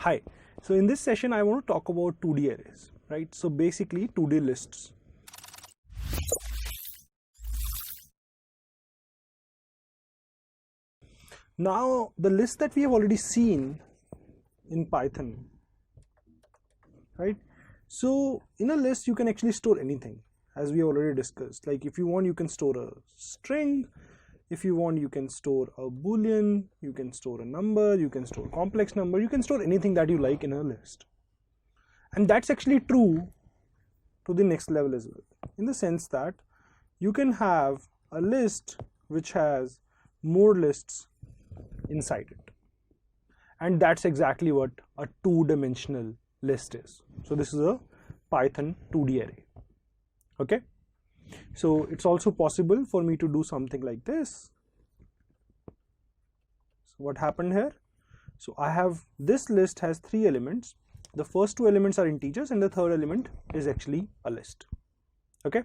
Hi. So in this session, I want to talk about 2D arrays, right? So basically 2D lists. Now the list that we have already seen in Python, right? So in a list, you can actually store anything, as we already discussed. Like if you want, you can store a string. If you want, you can store a boolean, you can store a number, you can store complex number, you can store anything that you like in a list. And that's actually true to the next level as well, in the sense that you can have a list which has more lists inside it. And that's exactly what a two-dimensional list is. So this is a Python 2D array. Okay. So it's also possible for me to do something like this. So what happened here? So I have this list has 3 elements. The first 2 elements are integers and the third element is actually a list. Okay.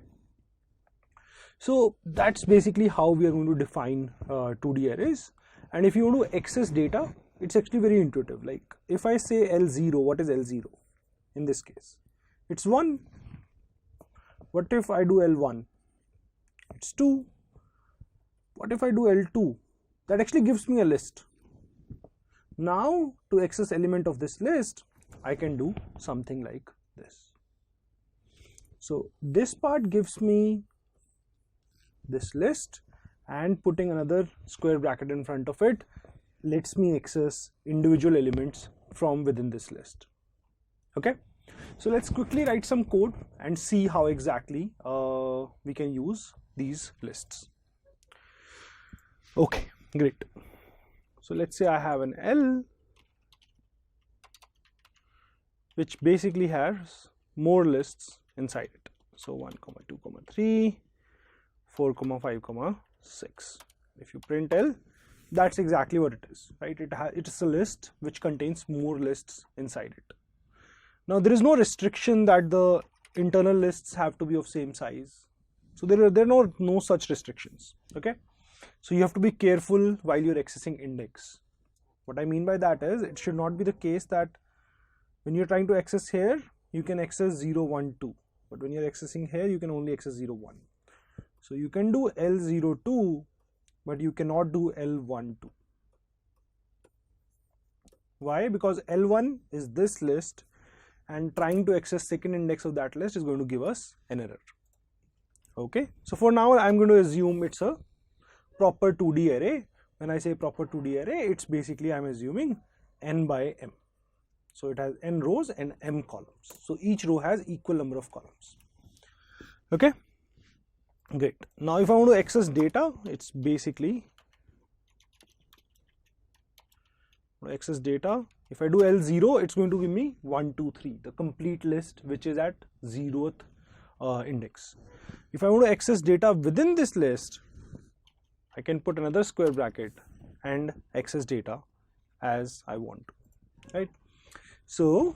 So that's basically how we are going to define 2D arrays. And if you want to access data, it's actually very intuitive. Like if I say L0, what is L0 in this case? It's 1. What if I do L1? It's 2. What if I do L2? That actually gives me a list. Now to access element of this list, I can do something like this. So this part gives me this list, and putting another square bracket in front of it lets me access individual elements from within this list. Okay. So let's quickly write some code and see how exactly we can use these lists. Okay, great. So let's say I have an L which basically has more lists inside it. So 1, 2, 3, 4, 5, 6. If you print L, that's exactly what it is, right? It is a list which contains more lists inside it. Now there is no restriction that the internal lists have to be of same size. So there are no such restrictions. Okay. So you have to be careful while you're accessing index. What I mean by that is it should not be the case that when you're trying to access here, you can access 0, 1, 2. But when you're accessing here, you can only access 0, 1. So you can do L02, but you cannot do L12. Why? Because L1 is this list, and trying to access second index of that list is going to give us an error. Okay. So for now, I'm going to assume it's a proper 2D array. When I say proper 2D array, it's basically I'm assuming n by m. So it has n rows and m columns. So each row has equal number of columns. Okay. Great. Now if I want to access data, it's basically access data. If I do L0, it's going to give me 1, 2, 3, the complete list which is at 0th index. If I want to access data within this list, I can put another square bracket and access data as I want to, right? So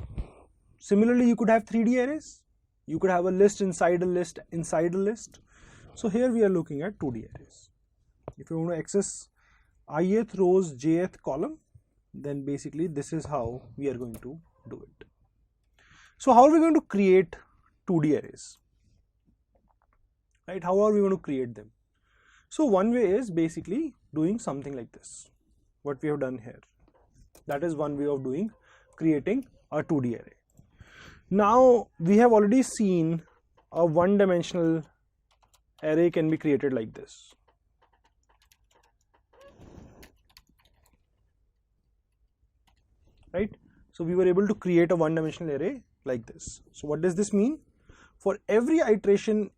similarly, you could have 3D arrays. You could have a list inside a list inside a list. So here we are looking at 2D arrays. If you want to access ith rows, jth column, then basically this is how we are going to do it. So how are we going to create 2D arrays? Right? How are we going to create them? So one way is basically doing something like this, what we have done here. That is one way of creating a 2D array. Now we have already seen a one-dimensional array can be created like this. Right? So we were able to create a one-dimensional array like this. So what does this mean? For every iteration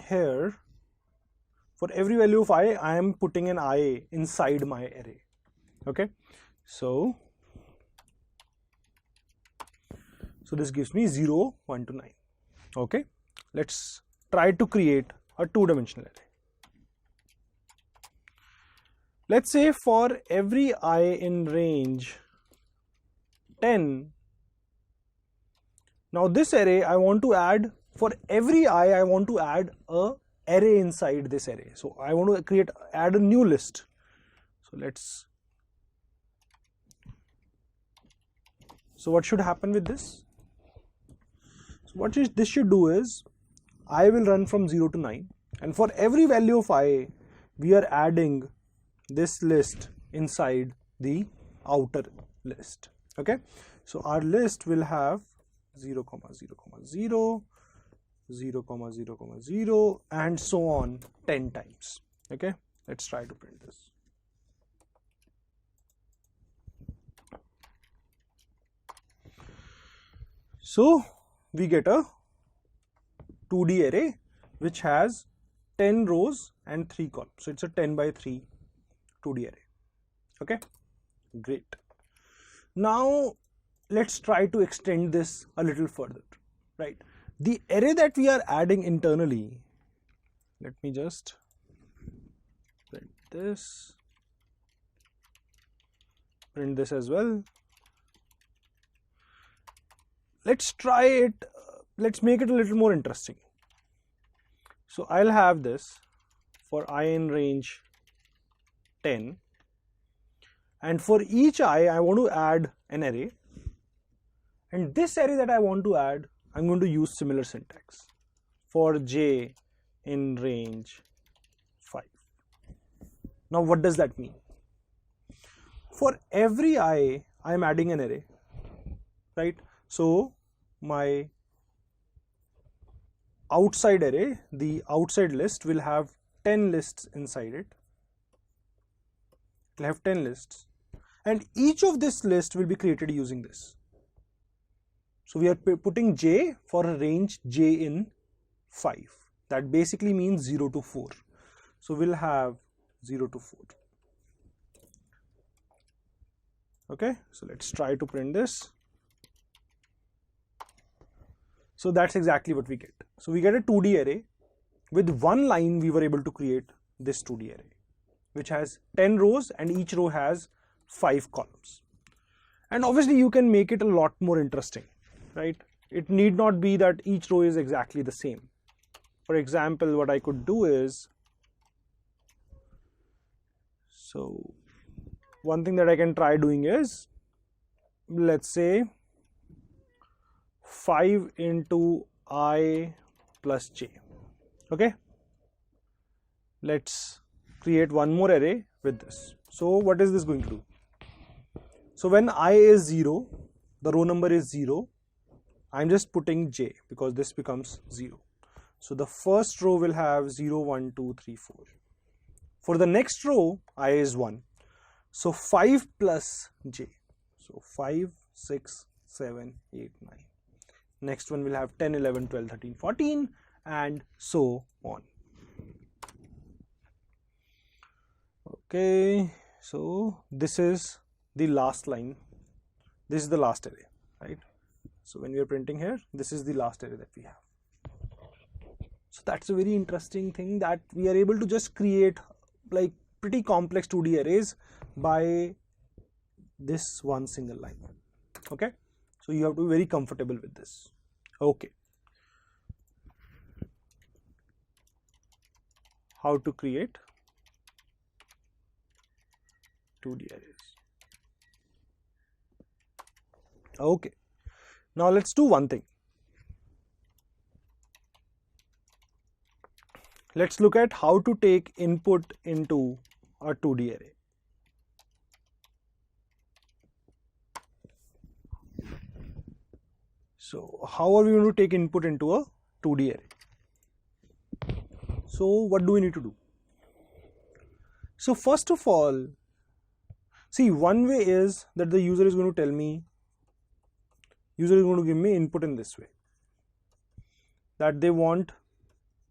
here, for every value of I am putting an I inside my array. Okay. So this gives me 0, 1 to 9. Okay. Let's try to create a two-dimensional array. Let's say for every I in range 10, now this array I want to add, for every I want to add a array inside this array. So I want to add a new list. So let's So what should happen with this? So what this should do is, I will run from 0 to 9, and for every value of I, we are adding this list inside the outer list. Okay, so our list will have 0, 0, 0, 0, 0, 0, and so on 10 times. Okay, let's try to print this. So we get a 2D array which has 10 rows and 3 columns. So it's a 10 by 3 2D array. Okay, great. Now let's try to extend this a little further, right? The array that we are adding internally, let me just print this as well. Let's try it, let's make it a little more interesting. So I'll have this for I in range 10, and for each I want to add an array, and this array that I want to add, I'm going to use similar syntax for j in range 5. Now what does that mean? For every I am adding an array, right? So my outside array, the outside list, will have 10 lists inside it. It will have 10 lists, and each of this list will be created using this. So we are putting j for a range j in 5. That basically means 0 to 4. So we'll have 0 to 4. Okay, so let's try to print this. So that's exactly what we get. So we get a 2D array. With one line, we were able to create this 2D array, which has 10 rows and each row has 5 columns. And obviously you can make it a lot more interesting, right? It need not be that each row is exactly the same. For example, what I could do is, so one thing that I can try doing is, let's say 5 into I plus j. Okay, let's create one more array with this. So what is this going to do? So when I is 0, the row number is 0, I'm just putting j because this becomes 0. So the first row will have 0, 1, 2, 3, 4. For the next row, I is 1. So 5 plus j. So 5, 6, 7, 8, 9. Next one will have 10, 11, 12, 13, 14, and so on. Okay, so this is the last line. This is the last array, right? So when we are printing here, this is the last array that we have. So that's a very interesting thing, that we are able to just create like pretty complex 2D arrays by this one single line. Okay, so you have to be very comfortable with this. Okay, how to create 2D arrays. Okay, now let's do one thing. Let's look at how to take input into a 2D array. So how are we going to take input into a 2D array? So what do we need to do? So first of all, see, one way is that the user is going to tell me, user is going to give me input in this way, that they want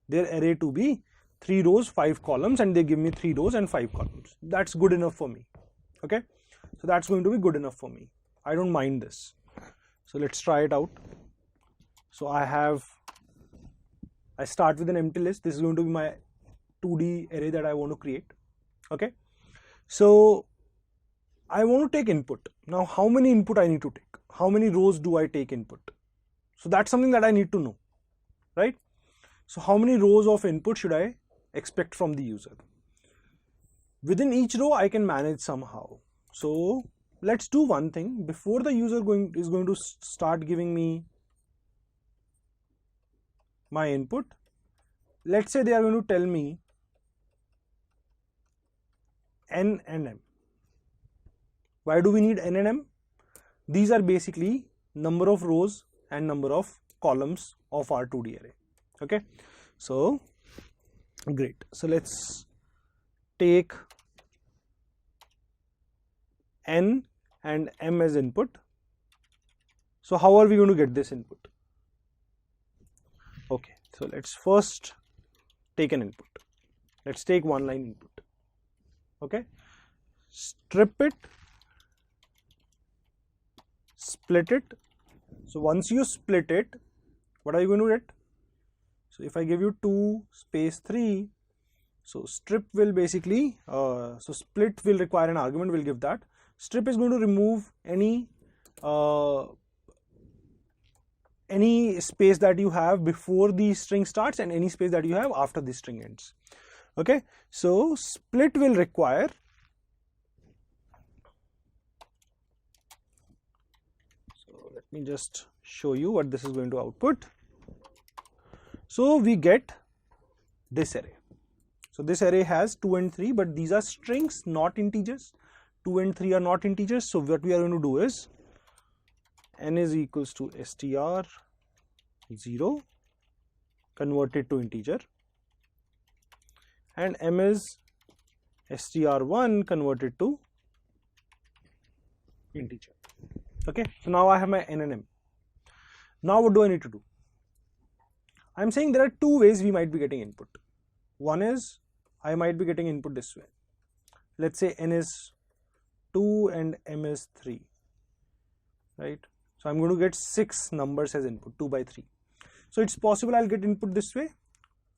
their array to be 3 rows, 5 columns, and they give me 3 rows and 5 columns. That's good enough for me. Okay, so that's going to be good enough for me. I don't mind this. So let's try it out. So I start with an empty list. This is going to be my 2D array that I want to create. Okay, so I want to take input. Now how many input I need to take? How many rows do I take input? So that's something that I need to know, right? So how many rows of input should I expect from the user? Within each row I can manage somehow. So let's do one thing. Before the user is going to start giving me my input, let's say they are going to tell me n and m. Why do we need n and m? These are basically number of rows and number of columns of our 2D array. Okay, so great. So let's take n and m as input. So how are we going to get this input? Okay, so let's first take an input. Let's take one line input. Okay, strip it, split it. So once you split it, what are you going to get? So if I give you 2 space 3, so strip will basically, so split will require an argument, we'll give that. Strip is going to remove any space that you have before the string starts and any space that you have after the string ends. Okay, so split will require, so let me just show you what this is going to output. So we get this array. So this array has 2 and 3, but these are strings, not integers. 2 and 3 are not integers. So what we are going to do is n is equals to str0 converted to integer, and m is str1 converted to integer. Okay, so now I have my n and m. Now what do I need to do? I'm saying there are 2 ways we might be getting input. One is I might be getting input this way. Let's say n is 2 and m is 3, right? So I'm going to get 6 numbers as input, 2 by 3. So it's possible I'll get input this way,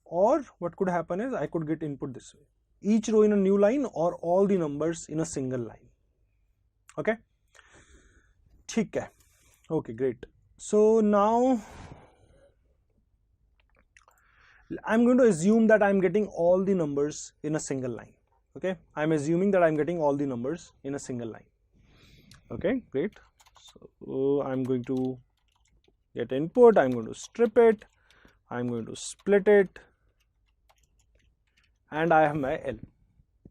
or what could happen is I could get input this way. Each row in a new line or all the numbers in a single line. Okay? ठीक है. Okay, great. So now I'm going to assume that I'm getting all the numbers in a single line. Okay, I'm assuming that I'm getting all the numbers in a single line. Okay, great. So I'm going to get input, I'm going to strip it, I'm going to split it, and I have my L.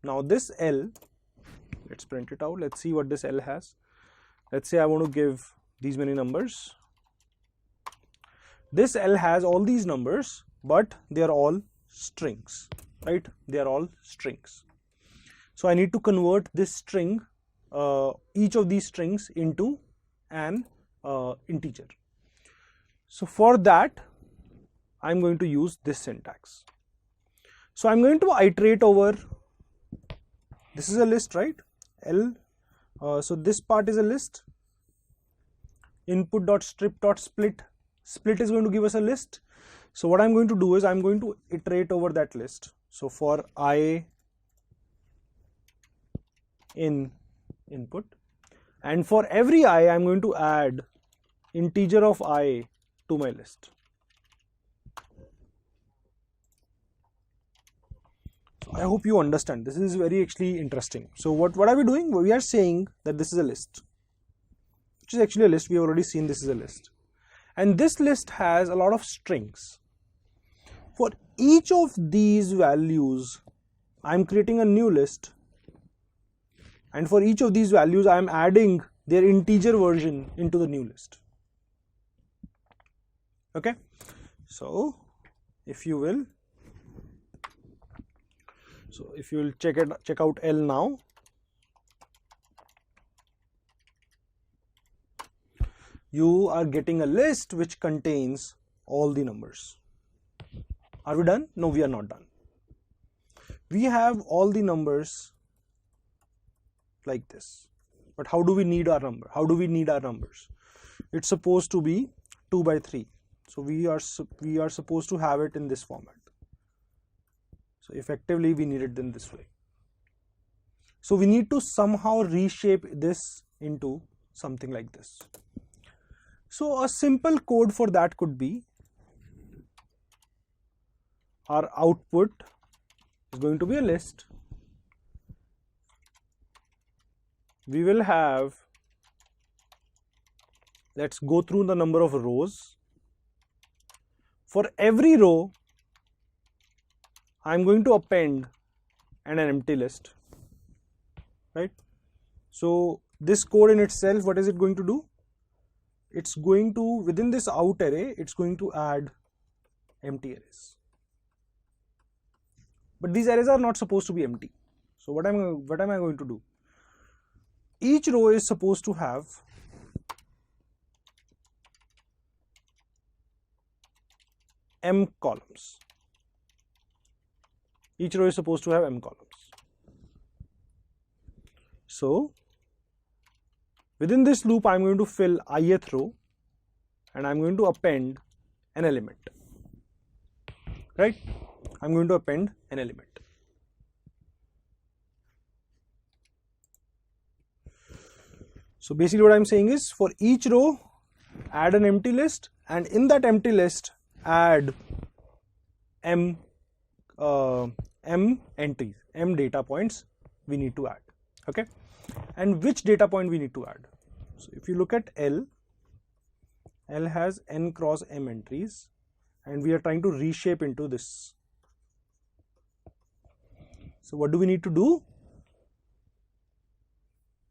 Now this L, let's print it out, let's see what this L has. Let's say I want to give these many numbers. This L has all these numbers, but they are all strings, right? They are all strings. So I need to convert this string, each of these strings into an integer. So for that, I'm going to use this syntax. So I'm going to iterate over, this is a list, right? L, so this part is a list. Input.strip.split, split is going to give us a list. So what I'm going to do is I'm going to iterate over that list. So for I in input, and for every I, I'm going to add integer of I to my list. So I hope you understand. This is very actually interesting. So what are we doing? We are saying that this is a list, which is actually a list. We have already seen this is a list. And this list has a lot of strings. For each of these values, I'm creating a new list. And for each of these values, I'm adding their integer version into the new list. Okay. So if you will, check out L now. You are getting a list which contains all the numbers. Are we done? No, we are not done. We have all the numbers like this. But how do we need our number? How do we need our numbers? It's supposed to be 2 by 3. So we are supposed to have it in this format. So effectively we need it in this way. So we need to somehow reshape this into something like this. So a simple code for that could be, our output is going to be a list we will have, let's go through the number of rows. For every row, I'm going to append an empty list, right? So this code in itself, what is it going to do? It's going to, within this out array, it's going to add empty arrays. But these arrays are not supposed to be empty. So what am I going to do? Each row is supposed to have m columns. Each row is supposed to have m columns. So within this loop, I'm going to fill ith row and I'm going to append an element, right? I'm going to append an element. So basically what I'm saying is, for each row, add an empty list, and in that empty list, add m entries, m data points we need to add, okay? And which data point we need to add? So if you look at L has n cross m entries, and we are trying to reshape into this. So what do we need to do?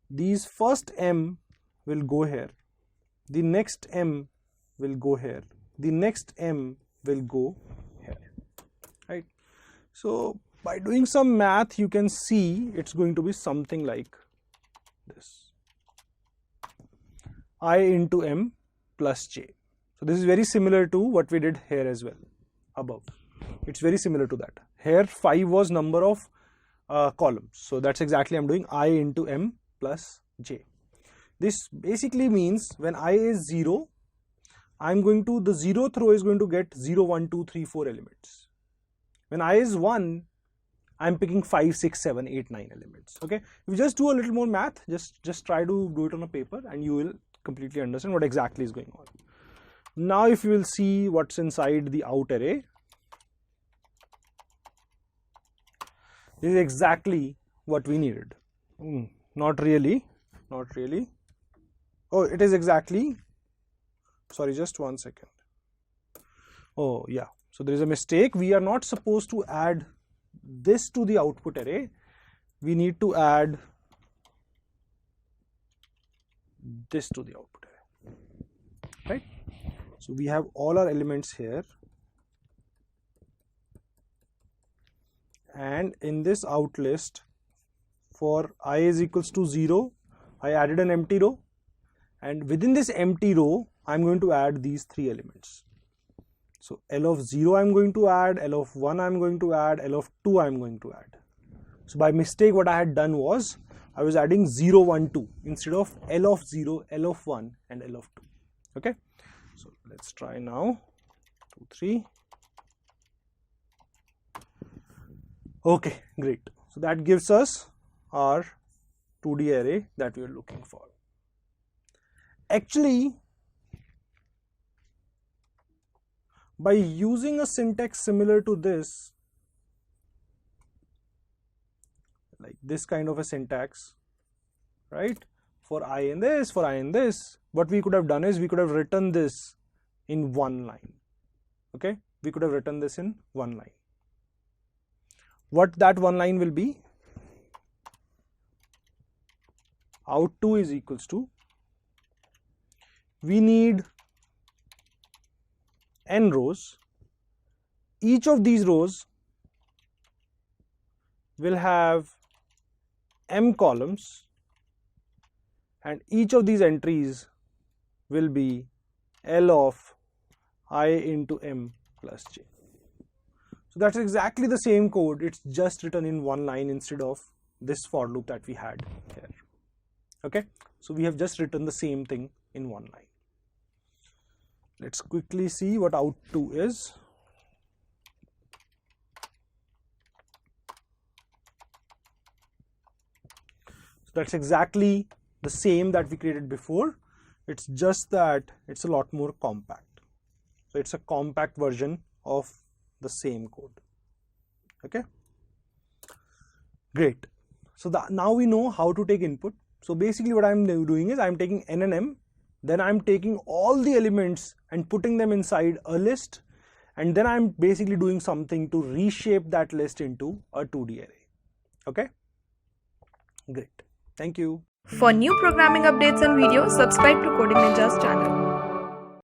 These first m will go here, the next m will go here, the next m will go here, right? So by doing some math, you can see it's going to be something like this: I into m plus j. So this is very similar to what we did here as well above. It's very similar to that. Here 5 was number of columns, so that's exactly I'm doing I into m plus j. This basically means when I is 0, I'm going to, the 0th row is going to get 0, 1, 2, 3, 4 elements. When I is 1, I'm picking 5, 6, 7, 8, 9 elements. Okay, if you just do a little more math, just try to do it on a paper and you will completely understand what exactly is going on. Now if you will see what's inside the out array, this is exactly what we needed. Not really. Oh, it is exactly, sorry, just 1 second. Oh yeah, so there is a mistake. We are not supposed to add this to the output array. We need to add this to the output array, right? So we have all our elements here, and in this out list, for I is equals to 0, I added an empty row, and within this empty row, I'm going to add these 3 elements. So L of 0 I'm going to add, L of 1 I'm going to add, L of 2 I'm going to add. So by mistake, what I had done was, I was adding 0, 1, 2 instead of L of 0, L of 1 and L of 2. Okay, so let's try now. 2, 3. Okay, great. So that gives us our 2D array that we are looking for. Actually, by using a syntax similar to this, like this kind of a syntax, right? For I in this, for I in this, what we could have done is we could have written this in one line. Okay, we could have written this in one line. What that one line will be? Out2 is equals to, we need n rows. Each of these rows will have m columns, and each of these entries will be L of I into m plus j. So that's exactly the same code, it's just written in one line instead of this for loop that we had here. Okay, so we have just written the same thing in one line. Let's quickly see what out2 is. So that's exactly the same that we created before. It's just that it's a lot more compact. So it's a compact version of the same code. Okay, great. So now we know how to take input, So basically what I'm doing is I'm taking n and m, then I'm taking all the elements and putting them inside a list, and then I'm basically doing something to reshape that list into a 2D array. Okay? Great. Thank you. For new programming updates and videos, subscribe to Coding Ninjas channel.